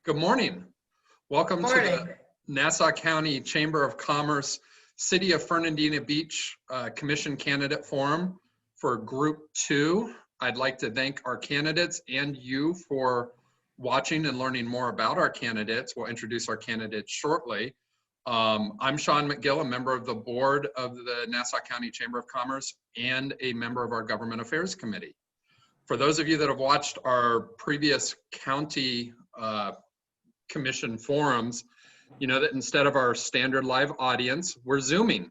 Good morning. Welcome to the Nassau County Chamber of Commerce City of Fernandina Beach Commission Candidate Forum for Group 2. I'd like to thank our candidates and you for watching and learning more about our candidates. We'll introduce our candidates shortly. I'm Sean McGill, a member of the board of the Nassau County Chamber of Commerce and a member of our Government Affairs Committee. For those of you that have watched our previous county commission forums, you know that instead of our standard live audience, we're Zooming.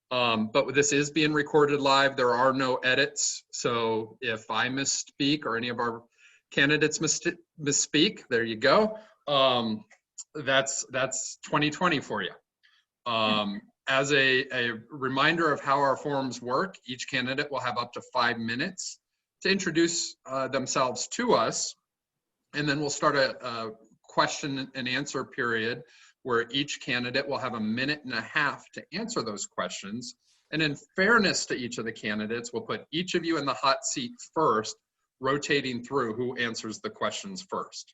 But this is being recorded live. There are no edits. So if I misspeak or any of our candidates misspeak, there you go. That's 2020 for you. As a reminder of how our forums work, each candidate will have up to 5 minutes to introduce themselves to us. And then we'll start a question and answer period where each candidate will have 1.5 minutes to answer those questions. And in fairness to each of the candidates, we'll put each of you in the hot seat first, rotating through who answers the questions first.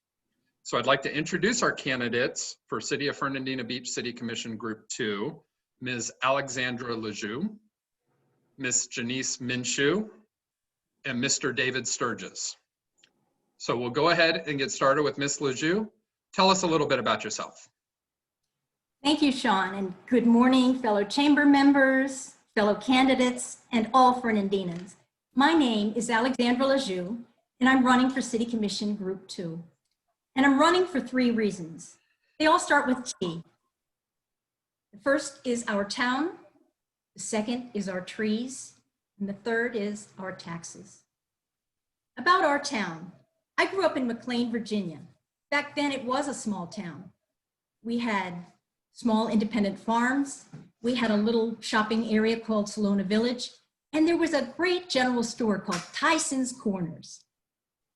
So I'd like to introduce our candidates for City of Fernandina Beach City Commission Group 2, Ms. Alexandra Lajoux, Ms. Genece Minshew, and Mr. David Sturges. So we'll go ahead and get started with Ms. Lajoux. Tell us a little bit about yourself. Thank you, Sean, and good morning, fellow chamber members, fellow candidates, and all Fernandinans. My name is Alexandra Lajoux, and I'm running for City Commission Group 2. And I'm running for 3 reasons. They all start with T. The first is our town, the second is our trees, and the third is our taxes. About our town, I grew up in McLean, Virginia. Back then it was a small town. We had small independent farms. We had a little shopping area called Salona Village. And there was a great general store called Tyson's Corners.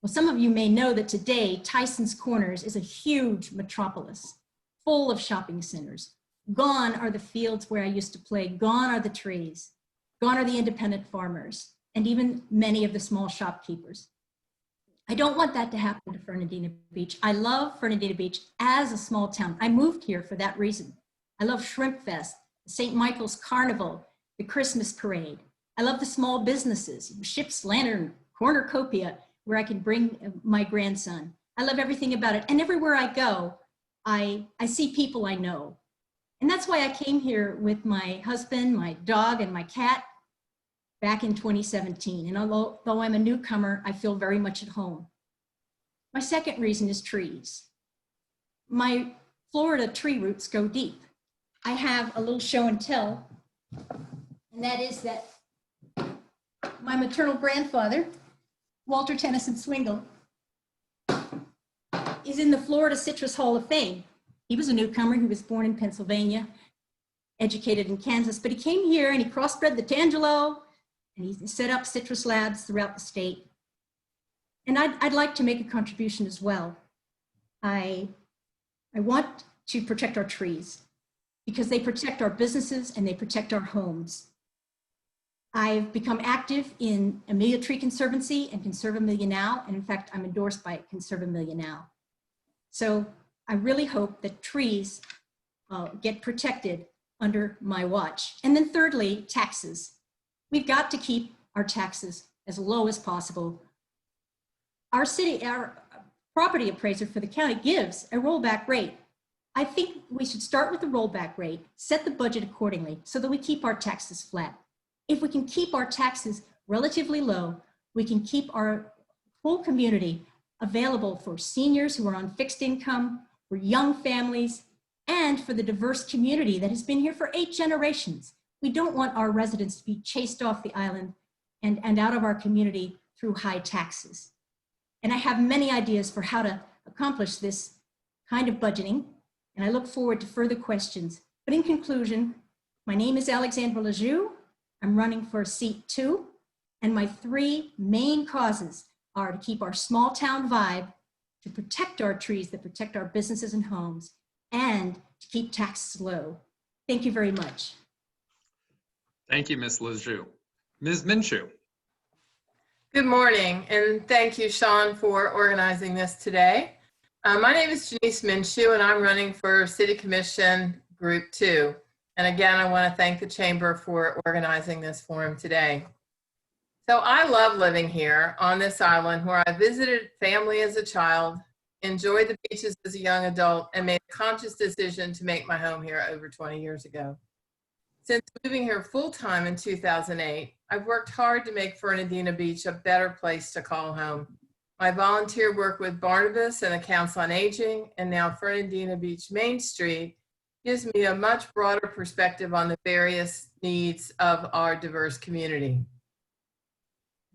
Well, some of you may know that today Tyson's Corners is a huge metropolis full of shopping centers. Gone are the fields where I used to play. Gone are the trees. Gone are the independent farmers and even many of the small shopkeepers. I don't want that to happen to Fernandina Beach. I love Fernandina Beach as a small town. I moved here for that reason. I love Shrimp Fest, St. Michael's Carnival, the Christmas Parade. I love the small businesses, Ship's Lantern, Cornucopia, where I can bring my grandson. I love everything about it. And everywhere I go, I see people I know. And that's why I came here with my husband, my dog, and my cat back in 2017. And although I'm a newcomer, I feel very much at home. My second reason is trees. My Florida tree roots go deep. I have a little show and tell, and that is that my maternal grandfather, Walter Tennyson Swingle, is in the Florida Citrus Hall of Fame. He was a newcomer. He was born in Pennsylvania, educated in Kansas, but he came here and he crossbred the Tangelo, and he set up citrus labs throughout the state. And I'd like to make a contribution as well. I want to protect our trees because they protect our businesses and they protect our homes. I've become active in Amelia Tree Conservancy and Conserve Amelia Now. And in fact, I'm endorsed by Conserve Amelia Now. So I really hope that trees get protected under my watch. And then thirdly, taxes. We've got to keep our taxes as low as possible. Our property appraiser for the county gives a rollback rate. I think we should start with the rollback rate, set the budget accordingly so that we keep our taxes flat. If we can keep our taxes relatively low, we can keep our whole community available for seniors who are on fixed income, for young families, and for the diverse community that has been here for 8 generations. We don't want our residents to be chased off the island and out of our community through high taxes. And I have many ideas for how to accomplish this kind of budgeting, and I look forward to further questions. But in conclusion, my name is Alexandra Lajoux. I'm running for seat 2, and my 3 main causes are to keep our small town vibe, to protect our trees that protect our businesses and homes, and to keep taxes low. Thank you very much. Thank you, Ms. Lajoux. Ms. Minshew. Good morning, and thank you, Sean, for organizing this today. My name is Genece Minshew, and I'm running for City Commission Group 2. And again, I want to thank the Chamber for organizing this forum today. So I love living here on this island where I visited family as a child, enjoyed the beaches as a young adult, and made a conscious decision to make my home here over 20 years ago. Since moving here full-time in 2008, I've worked hard to make Fernandina Beach a better place to call home. My volunteer work with Barnabas and the Council on Aging, and now Fernandina Beach Main Street, gives me a much broader perspective on the various needs of our diverse community.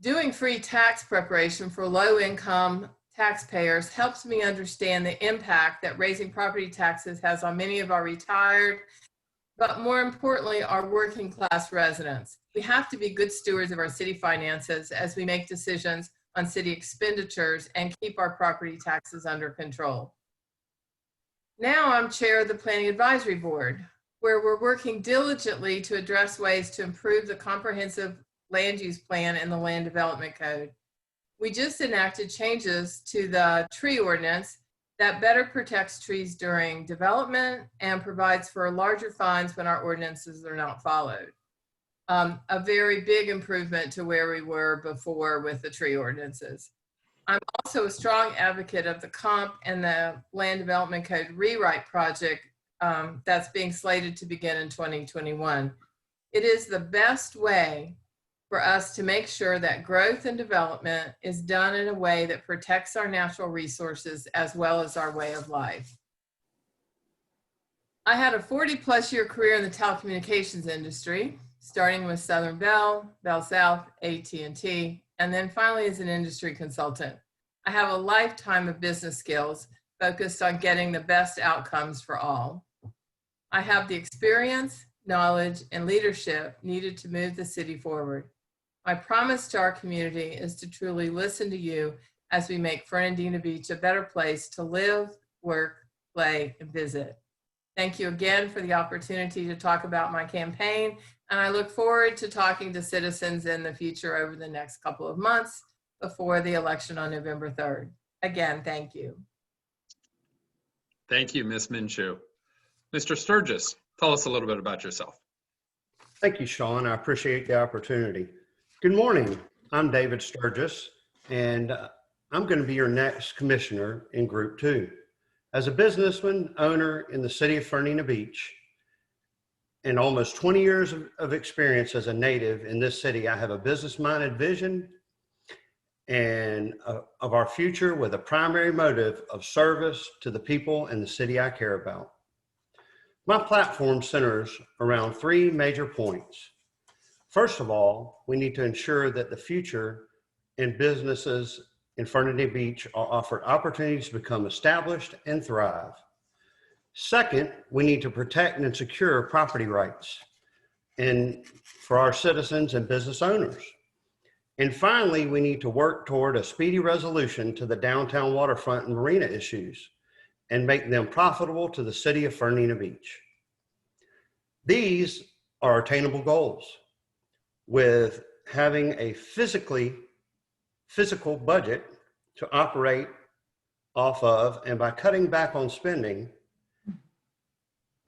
Doing free tax preparation for low-income taxpayers helps me understand the impact that raising property taxes has on many of our retired, but more importantly, our working class residents. We have to be good stewards of our city finances as we make decisions on city expenditures and keep our property taxes under control. Now I'm chair of the Planning Advisory Board, where we're working diligently to address ways to improve the comprehensive land use plan and the land development code. We just enacted changes to the tree ordinance that better protects trees during development and provides for larger fines when our ordinances are not followed. A very big improvement to where we were before with the tree ordinances. I'm also a strong advocate of the comp and the land development code rewrite project that's being slated to begin in 2021. It is the best way for us to make sure that growth and development is done in a way that protects our natural resources as well as our way of life. I had a 40+ year career in the telecommunications industry, starting with Southern Bell, Bell South, AT&T, and then finally as an industry consultant. I have a lifetime of business skills focused on getting the best outcomes for all. I have the experience, knowledge, and leadership needed to move the city forward. My promise to our community is to truly listen to you as we make Fernandina Beach a better place to live, work, play, and visit. Thank you again for the opportunity to talk about my campaign, and I look forward to talking to citizens in the future over the next couple of months before the election on November 3rd. Again, thank you. Thank you, Ms. Minshew. Mr. Sturges, tell us a little bit about yourself. Thank you, Sean. I appreciate the opportunity. Good morning. I'm David Sturges, and I'm going to be your next commissioner in Group 2. As a businessman, owner in the city of Fernandina Beach, and almost 20 years of experience as a native in this city, I have a business-minded vision and of our future with a primary motive of service to the people and the city I care about. My platform centers around 3 major points. First of all, we need to ensure that the future and businesses in Fernandina Beach are offered opportunities to become established and thrive. Second, we need to protect and secure property rights and for our citizens and business owners. And finally, we need to work toward a speedy resolution to the downtown waterfront and marina issues and make them profitable to the city of Fernandina Beach. These are attainable goals with having a physical budget to operate off of, and by cutting back on spending,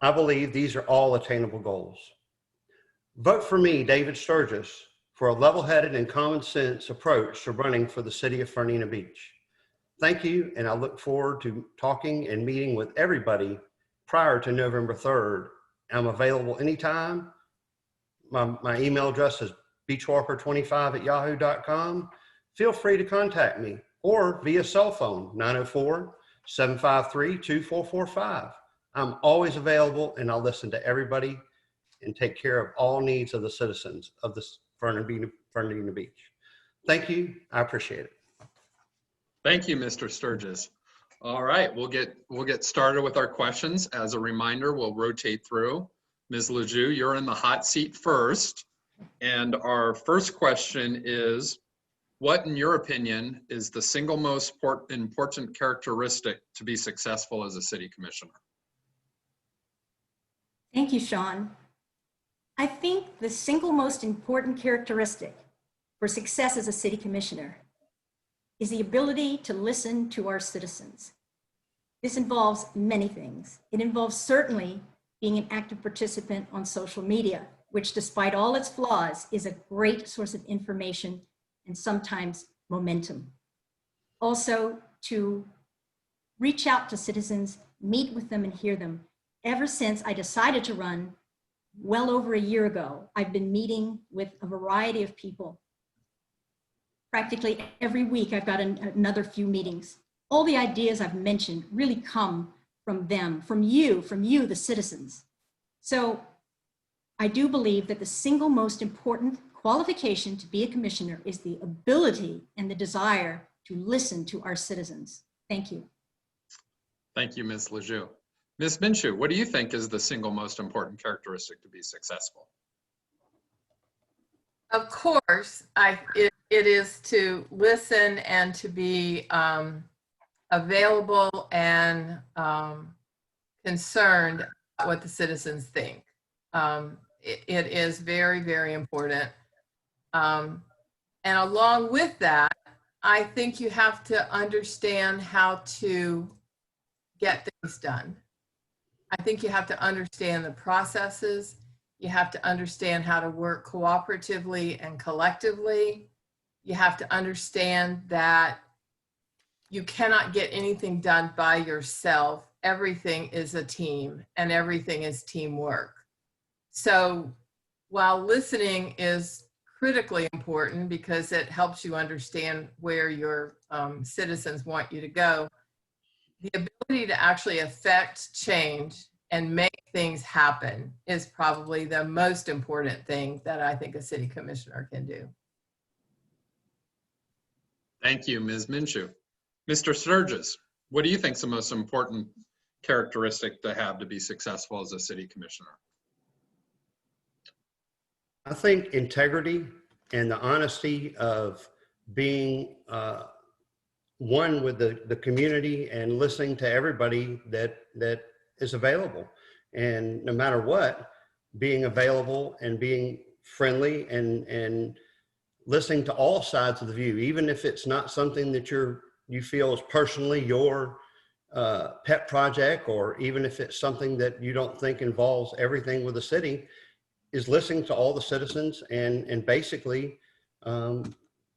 I believe these are all attainable goals. Vote for me, David Sturges, for a level-headed and common sense approach to running for the city of Fernandina Beach. Thank you, and I look forward to talking and meeting with everybody prior to November 3rd. I'm available anytime. My email address is beachwalker25@yahoo.com. Feel free to contact me or via cell phone, 904-753-2445. I'm always available, and I'll listen to everybody and take care of all needs of the citizens of this Fernandina Beach. Thank you. I appreciate it. Thank you, Mr. Sturges. All right, we'll get started with our questions. As a reminder, we'll rotate through. Ms. Lajoux, you're in the hot seat first. And our first question is, what, in your opinion, is the single most important characteristic to be successful as a city commissioner? Thank you, Sean. I think the single most important characteristic for success as a city commissioner is the ability to listen to our citizens. This involves many things. It involves certainly being an active participant on social media, which despite all its flaws is a great source of information and sometimes momentum. Also to reach out to citizens, meet with them and hear them. Ever since I decided to run well over a year ago, I've been meeting with a variety of people. Practically every week I've got another few meetings. All the ideas I've mentioned really come from them, from you, the citizens. So I do believe that the single most important qualification to be a commissioner is the ability and the desire to listen to our citizens. Thank you. Thank you, Ms. Lajoux. Ms. Minshew, what do you think is the single most important characteristic to be successful? Of course, it is to listen and to be available and concerned about what the citizens think. It is very, very important. And along with that, I think you have to understand how to get things done. I think you have to understand the processes. You have to understand how to work cooperatively and collectively. You have to understand that you cannot get anything done by yourself. Everything is a team and everything is teamwork. So while listening is critically important because it helps you understand where your citizens want you to go, the ability to actually affect change and make things happen is probably the most important thing that I think a city commissioner can do. Thank you, Ms. Minshew. Mr. Sturges, what do you think is the most important characteristic to have to be successful as a city commissioner? I think integrity and the honesty of being one with the community and listening to everybody that is available. And no matter what, being available and being friendly and listening to all sides of the view, even if it's not something that you feel is personally your pet project, or even if it's something that you don't think involves everything with the city, is listening to all the citizens and basically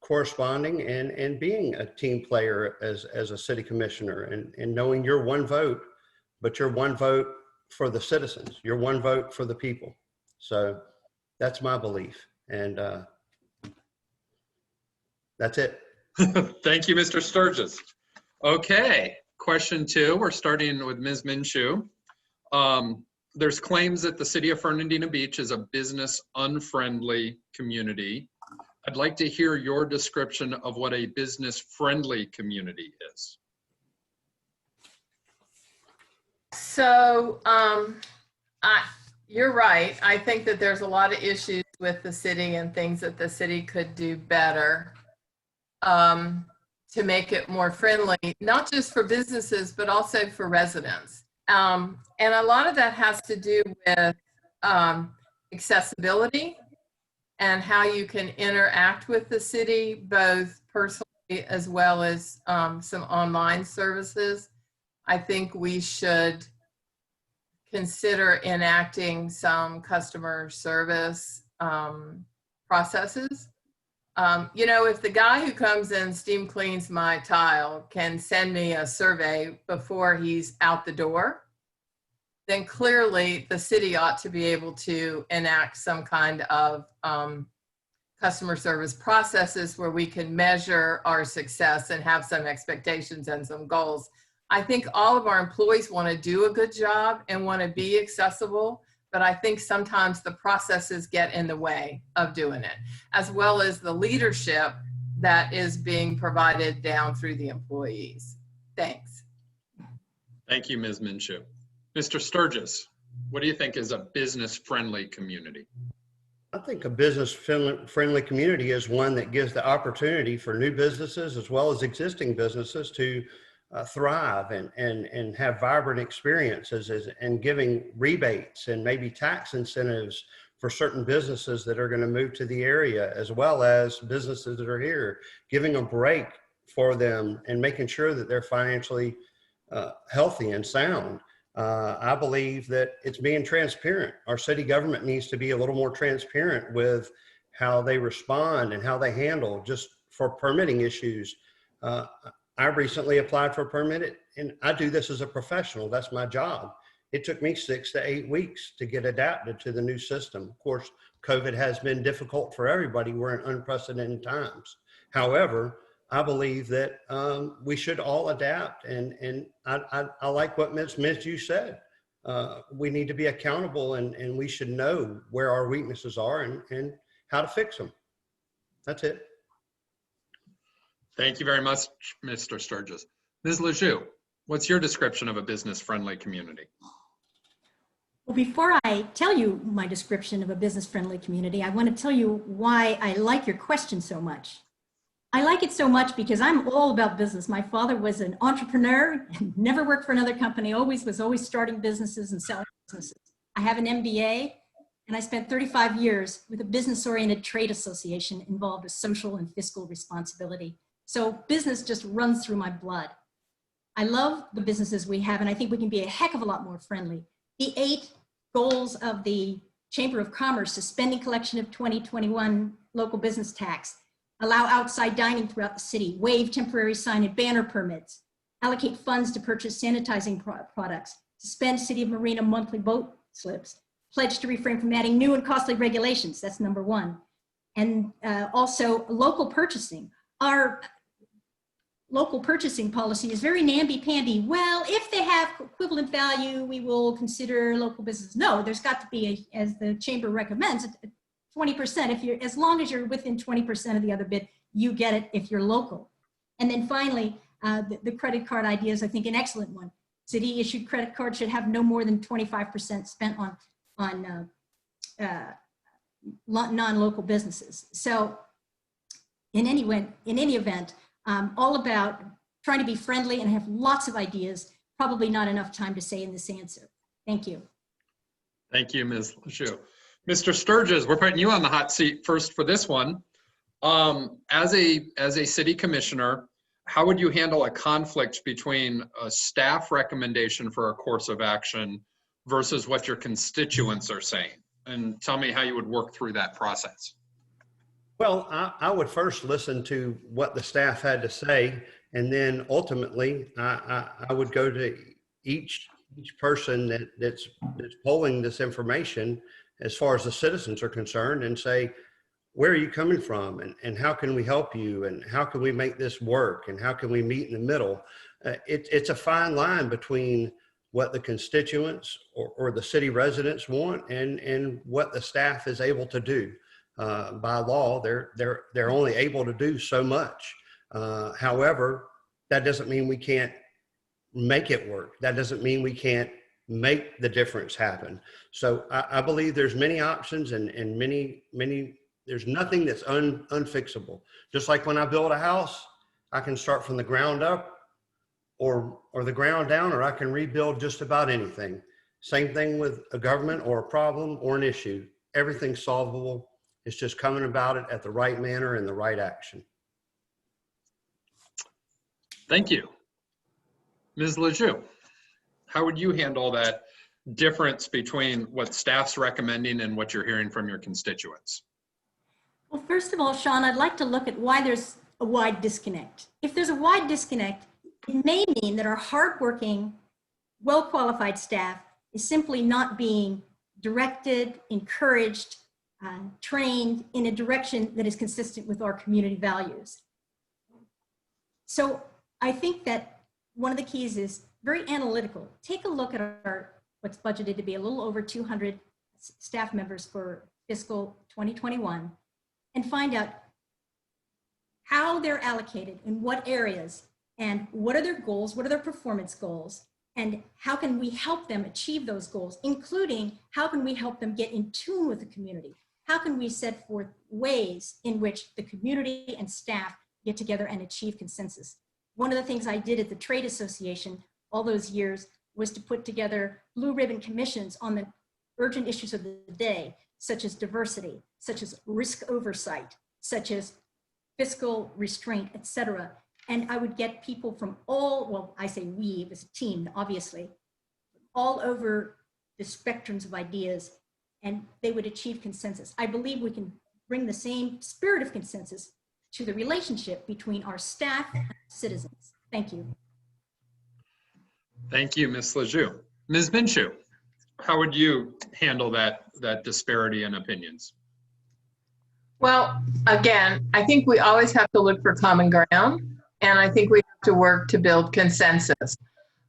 corresponding and being a team player as a city commissioner, and knowing you're one vote, but you're one vote for the citizens. You're one vote for the people. So that's my belief. And that's it. Thank you, Mr. Sturges. Okay, question 2, we're starting with Ms. Minshew. There's claims that the city of Fernandina Beach is a business unfriendly community. I'd like to hear your description of what a business friendly community is. So you're right. I think that there's a lot of issues with the city and things that the city could do better to make it more friendly, not just for businesses, but also for residents. And a lot of that has to do with accessibility and how you can interact with the city, both personally as well as some online services. I think we should consider enacting some customer service processes. You know, if the guy who comes and steam cleans my tile can send me a survey before he's out the door, then clearly the city ought to be able to enact some kind of customer service processes where we can measure our success and have some expectations and some goals. I think all of our employees want to do a good job and want to be accessible, but I think sometimes the processes get in the way of doing it, as well as the leadership that is being provided down through the employees. Thanks. Thank you, Ms. Minshew. Mr. Sturges, what do you think is a business-friendly community? I think a business-friendly community is one that gives the opportunity for new businesses as well as existing businesses to thrive and have vibrant experiences, and giving rebates and maybe tax incentives for certain businesses that are going to move to the area, as well as businesses that are here, giving a break for them and making sure that they're financially healthy and sound. I believe that it's being transparent. Our city government needs to be a little more transparent with how they respond and how they handle just for permitting issues. I recently applied for a permit, and I do this as a professional. That's my job. It took me 6 to 8 weeks to get adapted to the new system. Of course, COVID has been difficult for everybody. We're in unprecedented times. However, I believe that we should all adapt, and I like what Ms. Minshew said. We need to be accountable, and we should know where our weaknesses are and how to fix them. That's it. Thank you very much, Mr. Sturges. Ms. Lajoux, what's your description of a business-friendly community? Well, before I tell you my description of a business-friendly community, I want to tell you why I like your question so much. I like it so much because I'm all about business. My father was an entrepreneur and never worked for another company, was always starting businesses and selling businesses. I have an MBA, and I spent 35 years with a business-oriented trade association involved with social and fiscal responsibility. So business just runs through my blood. I love the businesses we have, and I think we can be a heck of a lot more friendly. The 8 goals of the Chamber of Commerce: suspending collection of 2021 local business tax, allow outside dining throughout the city, waive temporary sign and banner permits, allocate funds to purchase sanitizing products, suspend City of Marina monthly boat slips, pledge to refrain from adding new and costly regulations. That's number 1. And also local purchasing. Our local purchasing policy is very namby-pamby. Well, if they have equivalent value, we will consider local business. No, there's got to be, as the chamber recommends, 20%. If you're, as long as you're within 20% of the other bid, you get it if you're local. And then finally, the credit card idea is, I think, an excellent one. City issued credit cards should have no more than 25% spent on non-local businesses. So in any event, all about trying to be friendly and have lots of ideas. Probably not enough time to say in this answer. Thank you. Thank you, Ms. Lajoux. Mr. Sturges, we're putting you on the hot seat first for this one. As a city commissioner, how would you handle a conflict between a staff recommendation for a course of action versus what your constituents are saying? And tell me how you would work through that process. Well, I would first listen to what the staff had to say, and then ultimately I would go to each person that's polling this information as far as the citizens are concerned and say, where are you coming from, and how can we help you, and how can we make this work, and how can we meet in the middle? It's a fine line between what the constituents or the city residents want and what the staff is able to do. By law, they're only able to do so much. However, that doesn't mean we can't make it work. That doesn't mean we can't make the difference happen. So I believe there's many options and many, there's nothing that's unfixable. Just like when I build a house, I can start from the ground up or the ground down, or I can rebuild just about anything. Same thing with a government or a problem or an issue. Everything's solvable. It's just coming about it at the right manner and the right action. Thank you. Ms. Lajoux, how would you handle that difference between what staff's recommending and what you're hearing from your constituents? Well, first of all, Sean, I'd like to look at why there's a wide disconnect. If there's a wide disconnect, it may mean that our hardworking, well-qualified staff is simply not being directed, encouraged, trained in a direction that is consistent with our community values. So I think that one of the keys is very analytical. Take a look at what's budgeted to be a little over 200 staff members for fiscal 2021 and find out how they're allocated, in what areas, and what are their goals, what are their performance goals, and how can we help them achieve those goals, including how can we help them get in tune with the community? How can we set forth ways in which the community and staff get together and achieve consensus? One of the things I did at the Trade Association all those years was to put together blue ribbon commissions on the urgent issues of the day, such as diversity, such as risk oversight, such as fiscal restraint, etc. And I would get people from all, well, I say we, it was a team, obviously, all over the spectrums of ideas, and they would achieve consensus. I believe we can bring the same spirit of consensus to the relationship between our staff and citizens. Thank you. Thank you, Ms. Lajoux. Ms. Minshew, how would you handle that disparity in opinions? Well, again, I think we always have to look for common ground, and I think we have to work to build consensus.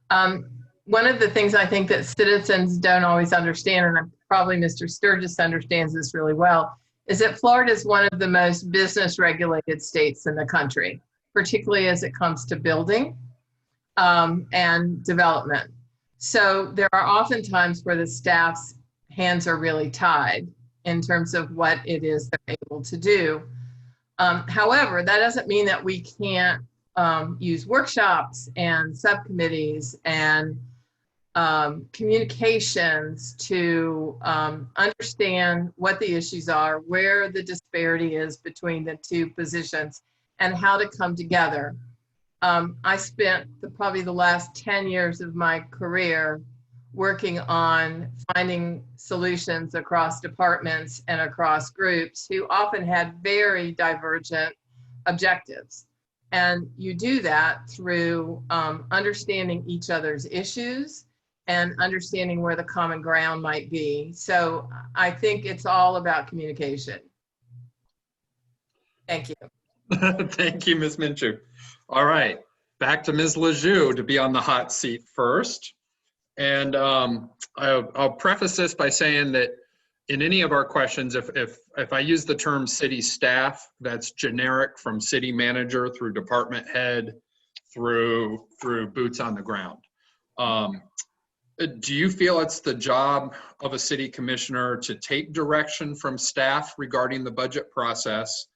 One of the things I think that citizens don't always understand, and probably Mr. Sturges understands this really well, is that Florida is one of the most business regulated states in the country, particularly as it comes to building and development. So there are often times where the staff's hands are really tied in terms of what it is they're able to do. However, that doesn't mean that we can't use workshops and subcommittees and communications to understand what the issues are, where the disparity is between the two positions, and how to come together. I spent probably the last 10 years of my career working on finding solutions across departments and across groups who often had very divergent objectives. And you do that through understanding each other's issues and understanding where the common ground might be. So I think it's all about communication. Thank you. Thank you, Ms. Minshew. All right, back to Ms. Lajoux to be on the hot seat first. And I'll preface this by saying that in any of our questions, if I use the term city staff, that's generic from city manager through department head through boots on the ground. Do you feel it's the job of a city commissioner to take direction from staff regarding the budget process?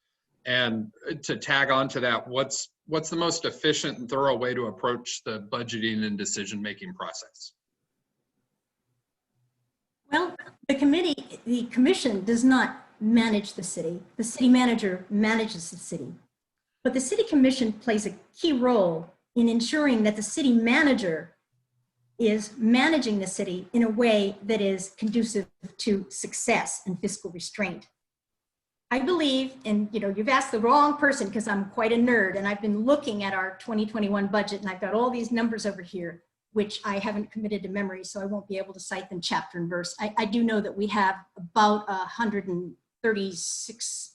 And to tag on to that, what's the most efficient and thorough way to approach the budgeting and decision-making process? Well, the commission does not manage the city. The city manager manages the city. But the city commission plays a key role in ensuring that the city manager is managing the city in a way that is conducive to success and fiscal restraint. I believe, and you've asked the wrong person because I'm quite a nerd, and I've been looking at our 2021 budget, and I've got all these numbers over here, which I haven't committed to memory, so I won't be able to cite them chapter and verse. I do know that we have about 136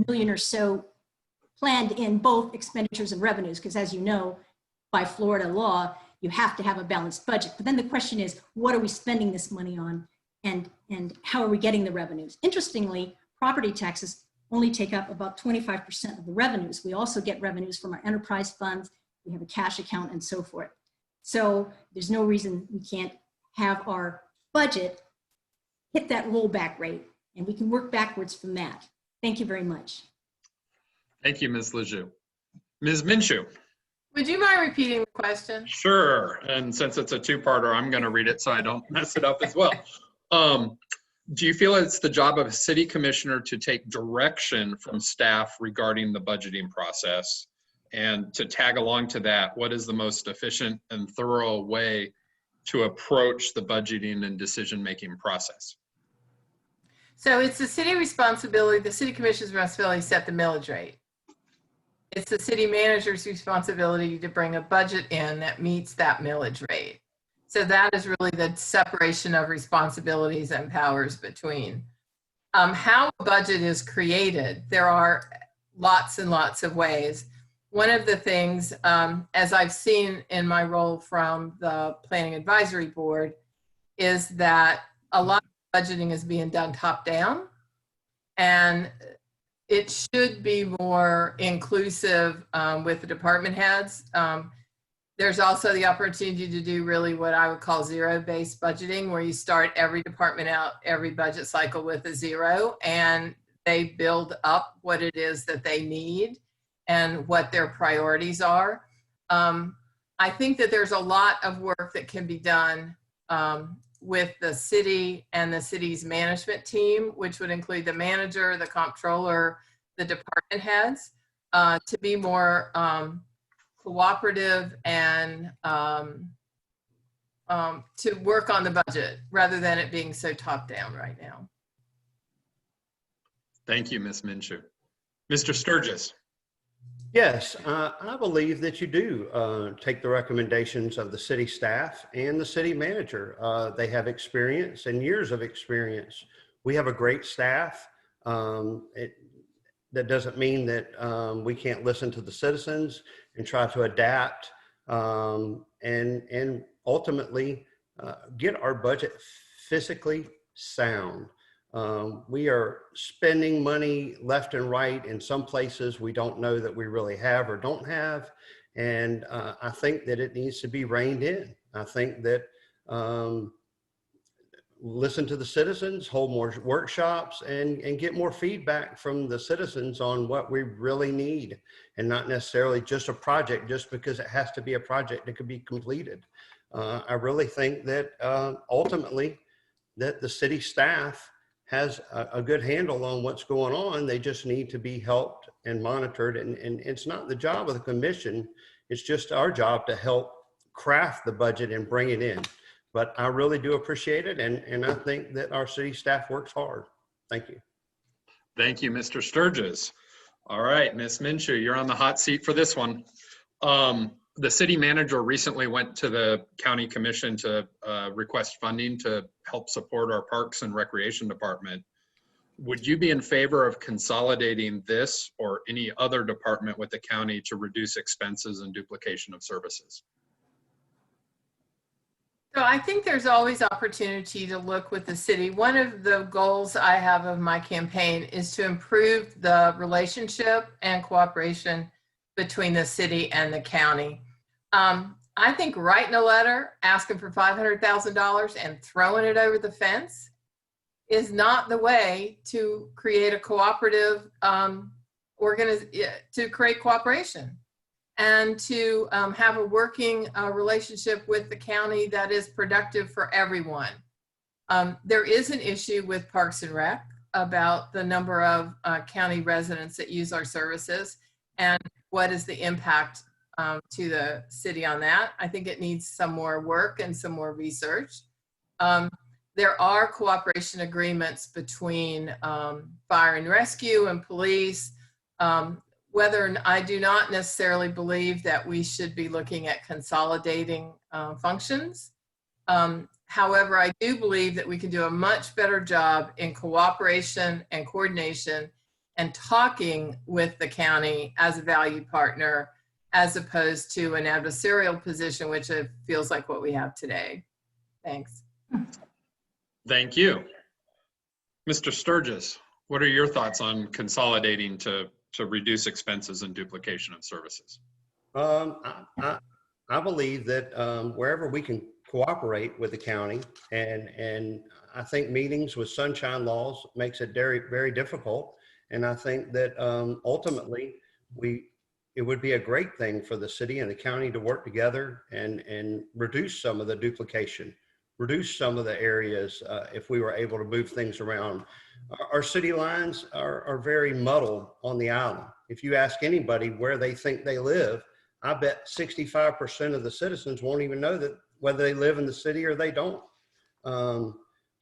million or so planned in both expenditures and revenues, because as you know, by Florida law, you have to have a balanced budget. But then the question is, what are we spending this money on, and how are we getting the revenues? Interestingly, property taxes only take up about 25% of the revenues. We also get revenues from our enterprise funds. We have a cash account and so forth. So there's no reason we can't have our budget hit that rollback rate, and we can work backwards from that. Thank you very much. Thank you, Ms. Lajoux. Ms. Minshew. Would you mind repeating the question? Sure, and since it's a two-parter, I'm gonna read it so I don't mess it up as well. Do you feel it's the job of a city commissioner to take direction from staff regarding the budgeting process? And to tag along to that, what is the most efficient and thorough way to approach the budgeting and decision-making process? So it's the city responsibility, the city commission's responsibility to set the millage rate. It's the city manager's responsibility to bring a budget in that meets that millage rate. So that is really the separation of responsibilities and powers between. How a budget is created, there are lots and lots of ways. One of the things, as I've seen in my role from the Planning Advisory Board, is that a lot of budgeting is being done top down, and it should be more inclusive with the department heads. There's also the opportunity to do really what I would call zero-based budgeting, where you start every department out every budget cycle with a zero, and they build up what it is that they need and what their priorities are. I think that there's a lot of work that can be done with the city and the city's management team, which would include the manager, the comptroller, the department heads, to be more cooperative and to work on the budget rather than it being so top down right now. Thank you, Ms. Minshew. Mr. Sturges. Yes, I believe that you do take the recommendations of the city staff and the city manager. They have experience and years of experience. We have a great staff. That doesn't mean that we can't listen to the citizens and try to adapt and ultimately get our budget physically sound. We are spending money left and right in some places we don't know that we really have or don't have. And I think that it needs to be reined in. I think that listen to the citizens, hold more workshops, and get more feedback from the citizens on what we really need, and not necessarily just a project just because it has to be a project that could be completed. I really think that ultimately that the city staff has a good handle on what's going on. They just need to be helped and monitored. And it's not the job of the commission. It's just our job to help craft the budget and bring it in. But I really do appreciate it. And I think that our city staff works hard. Thank you. Thank you, Mr. Sturges. All right, Ms. Minshew, you're on the hot seat for this one. The city manager recently went to the county commission to request funding to help support our parks and recreation department. Would you be in favor of consolidating this or any other department with the county to reduce expenses and duplication of services? So I think there's always opportunity to look with the city. One of the goals I have of my campaign is to improve the relationship and cooperation between the city and the county. I think writing a letter asking for $500,000 and throwing it over the fence is not the way to create a cooperative to create cooperation and to have a working relationship with the county that is productive for everyone. There is an issue with Parks and Rec about the number of county residents that use our services and what is the impact to the city on that. I think it needs some more work and some more research. There are cooperation agreements between fire and rescue and police. Whether I do not necessarily believe that we should be looking at consolidating functions. However, I do believe that we can do a much better job in cooperation and coordination and talking with the county as a valued partner, as opposed to an adversarial position, which it feels like what we have today. Thanks. Thank you. Mr. Sturges, what are your thoughts on consolidating to reduce expenses and duplication of services? I believe that wherever we can cooperate with the county, and I think meetings with sunshine laws makes it very, very difficult. And I think that ultimately it would be a great thing for the city and the county to work together and reduce some of the duplication, reduce some of the areas if we were able to move things around. Our city lines are very muddled on the island. If you ask anybody where they think they live, I bet 65% of the citizens won't even know that whether they live in the city or they don't.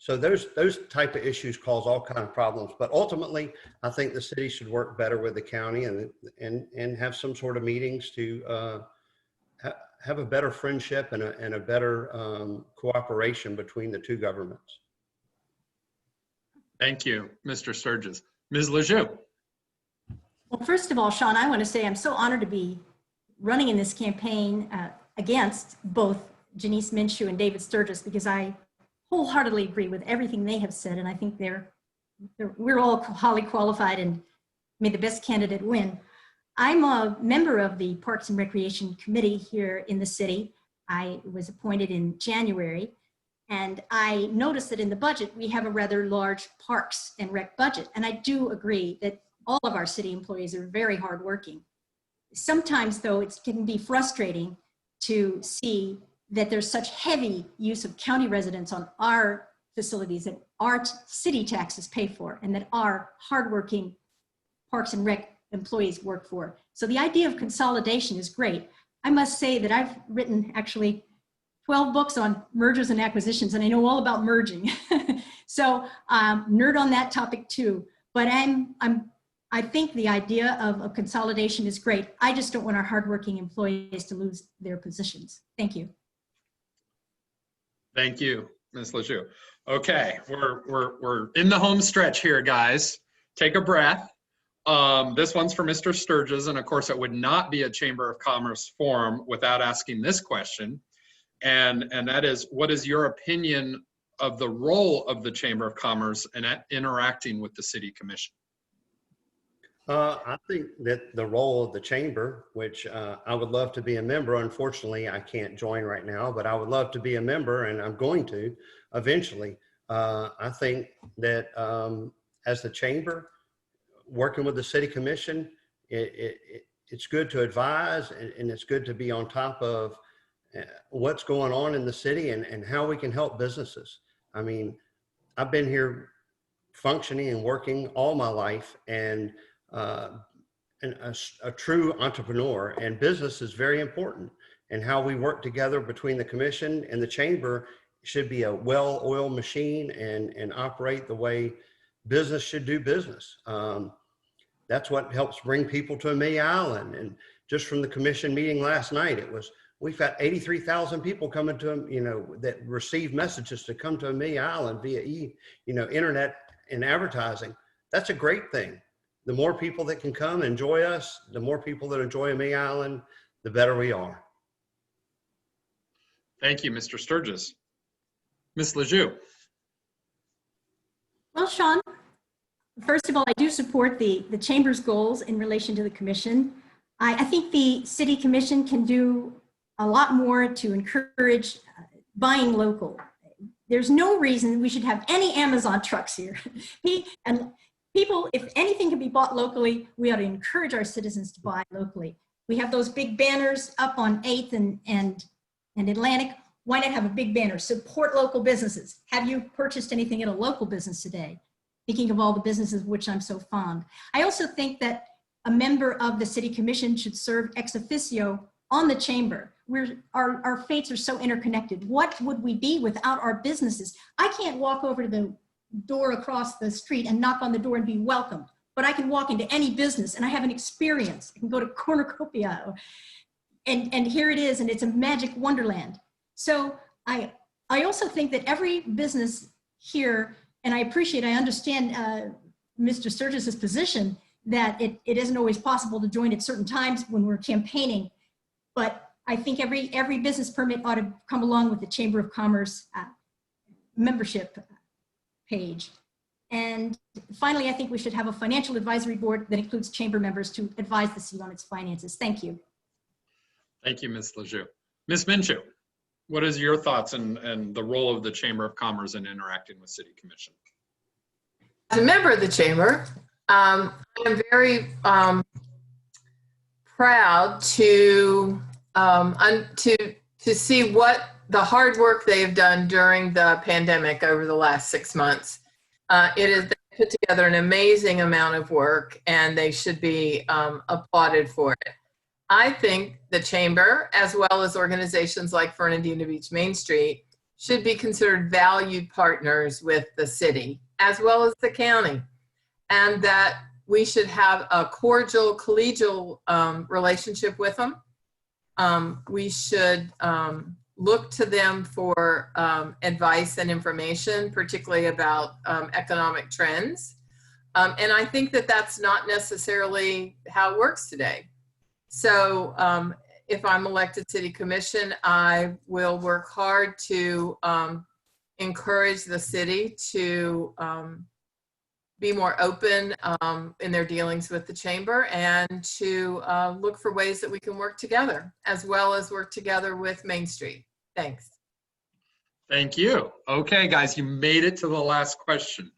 So those type of issues cause all kinds of problems. But ultimately, I think the city should work better with the county and have some sort of meetings to have a better friendship and a better cooperation between the two governments. Thank you, Mr. Sturges. Ms. Lajoux. Well, first of all, Sean, I want to say I'm so honored to be running in this campaign against both Genece Minshew and David Sturges, because I wholeheartedly agree with everything they have said, and I think we're all highly qualified, and may the best candidate win. I'm a member of the Parks and Recreation Committee here in the city. I was appointed in January, and I noticed that in the budget we have a rather large Parks and Rec budget, and I do agree that all of our city employees are very hardworking. Sometimes, though, it can be frustrating to see that there's such heavy use of county residents on our facilities that our city taxes pay for and that our hardworking Parks and Rec employees work for. So the idea of consolidation is great, I must say that I've written actually 12 books on mergers and acquisitions, and I know all about merging. So nerd on that topic too. But I think the idea of consolidation is great. I just don't want our hardworking employees to lose their positions. Thank you. Thank you, Ms. Lajoux. Okay, we're in the home stretch here, guys. Take a breath. This one's for Mr. Sturges, and of course it would not be a Chamber of Commerce forum without asking this question. And that is, what is your opinion of the role of the Chamber of Commerce in interacting with the City Commission? I think that the role of the chamber, which I would love to be a member, unfortunately I can't join right now, but I would love to be a member, and I'm going to eventually. I think that as the chamber, working with the City Commission, it's good to advise, and it's good to be on top of what's going on in the city and how we can help businesses. I mean, I've been here functioning and working all my life, and a true entrepreneur, and business is very important, and how we work together between the commission and the chamber should be a well-oiled machine and operate the way business should do business. That's what helps bring people to Amelia Island. And just from the commission meeting last night, we've got 83,000 people coming to, that receive messages to come to Amelia Island via internet and advertising. That's a great thing. The more people that can come enjoy us, the more people that enjoy Amelia Island, the better we are. Thank you, Mr. Sturges. Ms. Lajoux. Well, Sean, first of all, I do support the Chamber's goals in relation to the Commission. I think the City Commission can do a lot more to encourage buying local. There's no reason we should have any Amazon trucks here. And people, if anything can be bought locally, we ought to encourage our citizens to buy locally. We have those big banners up on 8th and Atlantic. Why not have a big banner? Support local businesses. Have you purchased anything at a local business today? Thinking of all the businesses of which I'm so fond. I also think that a member of the City Commission should serve ex officio on the chamber. Our fates are so interconnected. What would we be without our businesses? I can't walk over to the door across the street and knock on the door and be welcomed, but I can walk into any business and I have an experience. I can go to Cornucopia and here it is, and it's a magic wonderland. So I also think that every business here, and I understand Mr. Sturges' position that it isn't always possible to join at certain times when we're campaigning, but I think every business permit ought to come along with the Chamber of Commerce membership page. And finally, I think we should have a financial advisory board that includes chamber members to advise the city on its finances. Thank you. Thank you, Ms. Lajoux. Ms. Minshew, what is your thoughts and the role of the Chamber of Commerce in interacting with City Commission? As a member of the chamber, I'm very proud to see what the hard work they have done during the pandemic over the last 6 months. They put together an amazing amount of work, and they should be applauded for it. I think the chamber, as well as organizations like Fernandina Beach Main Street, should be considered valued partners with the city, as well as the county, and that we should have a cordial, collegial relationship with them. We should look to them for advice and information, particularly about economic trends. And I think that that's not necessarily how it works today. So if I'm elected City Commission, I will work hard to encourage the city to be more open in their dealings with the chamber, and to look for ways that we can work together, as well as work together with Main Street. Thanks. Thank you. Okay, guys, you made it to the last question.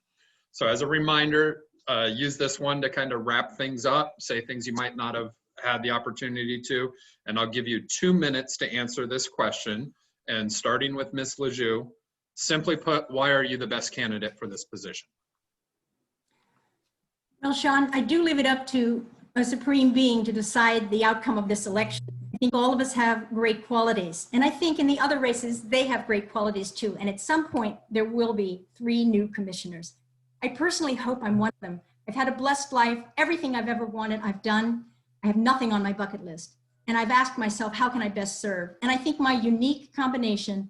So as a reminder, use this one to kind of wrap things up, say things you might not have had the opportunity to, and I'll give you 2 minutes to answer this question. And starting with Ms. Lajoux, simply put, why are you the best candidate for this position? Well, Sean, I do leave it up to a supreme being to decide the outcome of this election. think all of us have great qualities. And I think in the other races, they have great qualities too. And at some point, there will be 3 new commissioners. I personally hope I'm one of them. I've had a blessed life. Everything I've ever wanted, I've done. I have nothing on my bucket list. And I've asked myself, how can I best serve? And I think my unique combination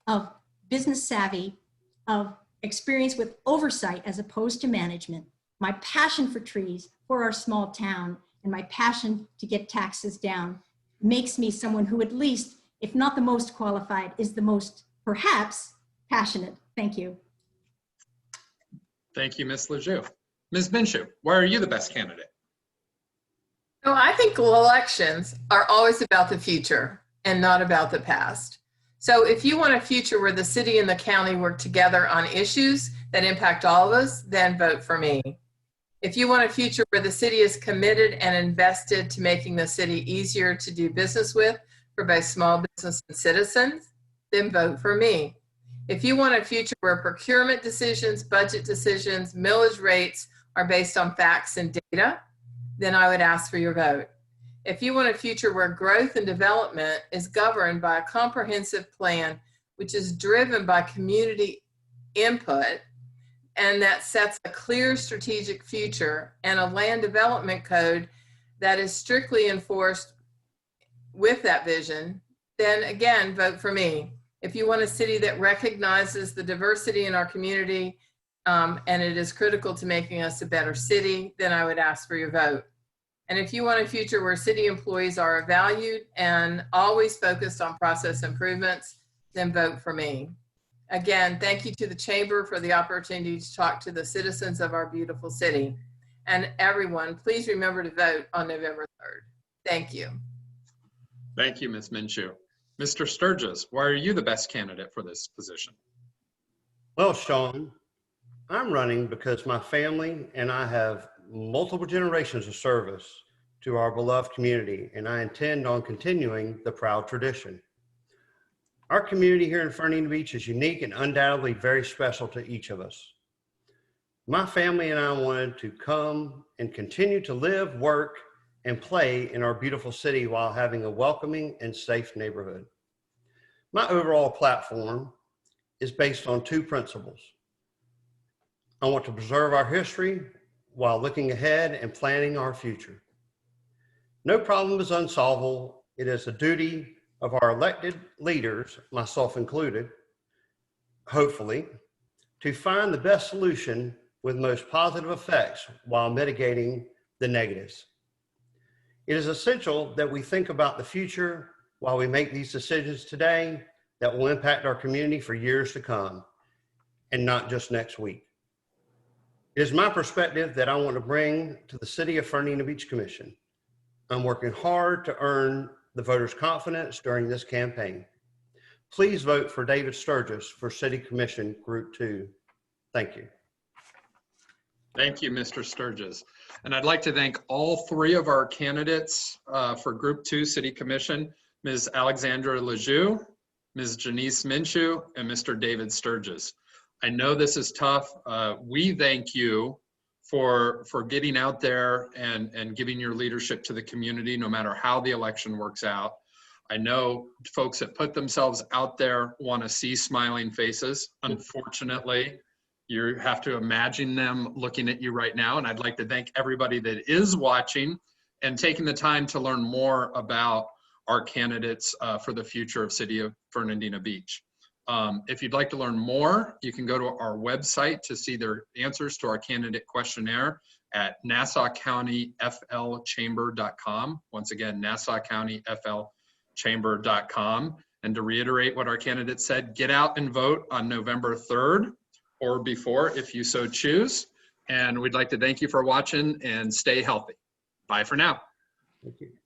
of business savvy, of experience with oversight as opposed to management, my passion for trees, for our small town, and my passion to get taxes down makes me someone who, at least, if not the most qualified, is the most, perhaps, passionate. Thank you. Thank you, Ms. Lajoux. Ms. Minshew, why are you the best candidate? So I think elections are always about the future and not about the past. So if you want a future where the city and the county work together on issues that impact all of us, then vote for me. If you want a future where the city is committed and invested to making the city easier to do business with for both small business and citizens, then vote for me. If you want a future where procurement decisions, budget decisions, millage rates are based on facts and data, then I would ask for your vote. If you want a future where growth and development is governed by a comprehensive plan, which is driven by community input, and that sets a clear strategic future and a land development code that is strictly enforced with that vision, then again, vote for me. If you want a city that recognizes the diversity in our community and it is critical to making us a better city, then I would ask for your vote. And if you want a future where city employees are valued and always focused on process improvements, then vote for me. Again, thank you to the Chamber for the opportunity to talk to the citizens of our beautiful city. And everyone, please remember to vote on November 3rd. Thank you. Thank you, Ms. Minshew. Mr. Sturges, why are you the best candidate for this position? Well, Sean, I'm running because my family and I have multiple generations of service to our beloved community, and I intend on continuing the proud tradition. Our community here in Fernandina Beach is unique and undoubtedly very special to each of us. My family and I wanted to come and continue to live, work, and play in our beautiful city while having a welcoming and safe neighborhood. My overall platform is based on 2 principles. I want to preserve our history while looking ahead and planning our future. No problem is unsolvable. It is a duty of our elected leaders, myself included, hopefully, to find the best solution with most positive effects while mitigating the negatives. It is essential that we think about the future while we make these decisions today that will impact our community for years to come, and not just next week. It is my perspective that I want to bring to the City of Fernandina Beach Commission. I'm working hard to earn the voters' confidence during this campaign. Please vote for David Sturges for City Commission Group 2. Thank you. Thank you, Mr. Sturges. And I'd like to thank all 3 of our candidates for Group 2 City Commission, Ms. Alexandra Lajoux, Ms. Genece Minshew, and Mr. David Sturges. I know this is tough. We thank you for getting out there and giving your leadership to the community, no matter how the election works out. I know folks that put themselves out there want to see smiling faces. Unfortunately, you have to imagine them looking at you right now. And I'd like to thank everybody that is watching and taking the time to learn more about our candidates for the future of City of Fernandina Beach. If you'd like to learn more, you can go to our website to see their answers to our candidate questionnaire at NassauCountyFLChamber.com. Once again, NassauCountyFLChamber.com. And to reiterate what our candidate said, get out and vote on November 3rd or before if you so choose. And we'd like to thank you for watching and stay healthy. Bye for now. Thank you.